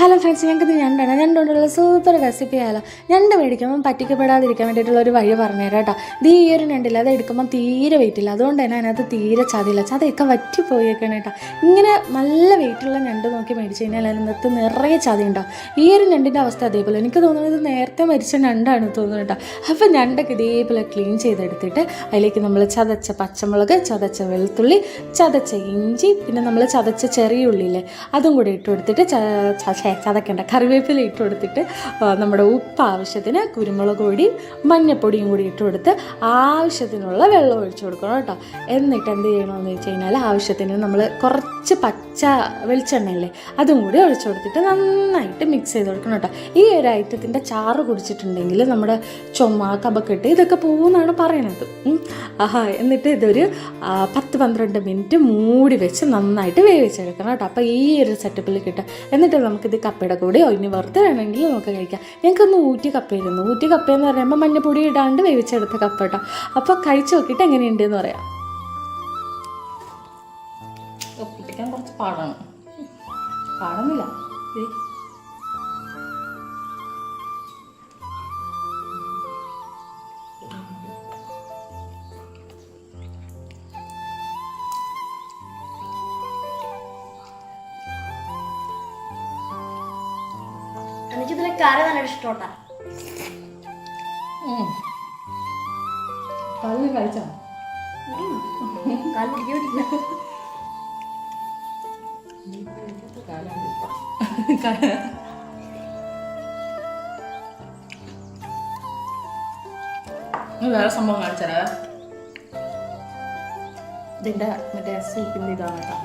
Hello friends, ഞങ്ങൾക്ക് ഞണ്ടുകൊണ്ടുള്ള super recipe ആയാലോ. ഞണ്ട് മേടിക്കുമ്പോൾ പറ്റിക്കപ്പെടാതിരിക്കാൻ വേണ്ടിയിട്ടുള്ള ഒരു വഴി പറഞ്ഞുതരാം കേട്ടോ. ഈ ഒരു ഞണ്ടില്ല, അത് എടുക്കുമ്പോൾ തീരെ വെയിറ്റില്ല, അതുകൊണ്ട് തന്നെ അതിനകത്ത് തീരെ ചതിയില്ല, ചതയൊക്കെ വറ്റിപ്പോയേക്കാണ് കേട്ടോ. ഇങ്ങനെ നല്ല വെയിറ്റുള്ള ഞണ്ട് നോക്കി മേടിച്ച് കഴിഞ്ഞാൽ അതിനകത്ത് നിറയെ ചതി ഉണ്ടാവും. ഈ ഒരു ഞണ്ടിൻ്റെ അവസ്ഥ അതേപോലെ, എനിക്ക് തോന്നുന്നത് നേരത്തെ മരിച്ച ഞണ്ടാണ് തോന്നുന്നു കേട്ടോ. അപ്പോൾ ഞണ്ടൊക്കെ ഇതേപോലെ ക്ലീൻ ചെയ്തെടുത്തിട്ട് അതിലേക്ക് നമ്മൾ ചതച്ച പച്ചമുളക്, ചതച്ച വെളുത്തുള്ളി, ചതച്ച ഇഞ്ചി, പിന്നെ നമ്മൾ ചതച്ച ചെറിയ ഉള്ളിയില്ലേ അതും കൂടി ഇട്ട് കൊടുത്തിട്ട് ചതക്കേണ്ട കറിവേപ്പില ഇട്ട് കൊടുത്തിട്ട് നമ്മുടെ ഉപ്പ് ആവശ്യത്തിന്, കുരുമുളക് പൊടിയും മഞ്ഞൾപ്പൊടിയും കൂടി ഇട്ട് കൊടുത്ത് ആവശ്യത്തിനുള്ള വെള്ളം ഒഴിച്ചു കൊടുക്കണം കേട്ടോ. എന്നിട്ട് എന്ത് ചെയ്യണമെന്ന് വെച്ച് കഴിഞ്ഞാൽ ആവശ്യത്തിന് നമ്മൾ കുറച്ച് പച്ച വെളിച്ചെണ്ണയില്ലേ അതും കൂടി ഒഴിച്ചു കൊടുത്തിട്ട് നന്നായിട്ട് മിക്സ് ചെയ്ത് കൊടുക്കണം കേട്ടോ. ഈ ഒരു ഐറ്റത്തിൻ്റെ ചാറ് കുടിച്ചിട്ടുണ്ടെങ്കിൽ നമ്മുടെ ചുമ, കഫക്കെട്ട് ഇതൊക്കെ പോകുമെന്നാണ് പറയണത്. എന്നിട്ട് ഇതൊരു 10-12 മിനിറ്റ് മൂടി വെച്ച് നന്നായിട്ട് വേവിച്ചെടുക്കണം കേട്ടോ. അപ്പോൾ ഈ ഒരു സെറ്റപ്പിൽ കിട്ടും. എന്നിട്ട് നമുക്കിത് കപ്പയുടെ കൂടെ ഒഴിഞ്ഞ് വറുത്ത് വേണമെങ്കിൽ നമുക്ക് കഴിക്കാം. ഞങ്ങൾക്കൊന്ന് ഊറ്റി കപ്പയെന്ന് പറയുമ്പോൾ മഞ്ഞപ്പൊടി ഇടാണ്ട് വേവിച്ചെടുത്ത കപ്പ കേട്ടോ. അപ്പോൾ കഴിച്ച് നോക്കിയിട്ട് എങ്ങനെയുണ്ടെന്ന് പറയാം. ഒപ്പിക്കാൻ കുറച്ച് പാടൊന്നുമില്ല. എനിക്കിതിലെ കറി നല്ല ഇഷ്ടോട്ടാ. കറി കഴിച്ചോ? കാല് പിടിക്കില്ല. വേറെ സംഭവം കാണിച്ചാലേ, ഇതിൻ്റെ മറ്റേ സൂപ്പിൻ്റെ ഇതാണ് കേട്ടോ.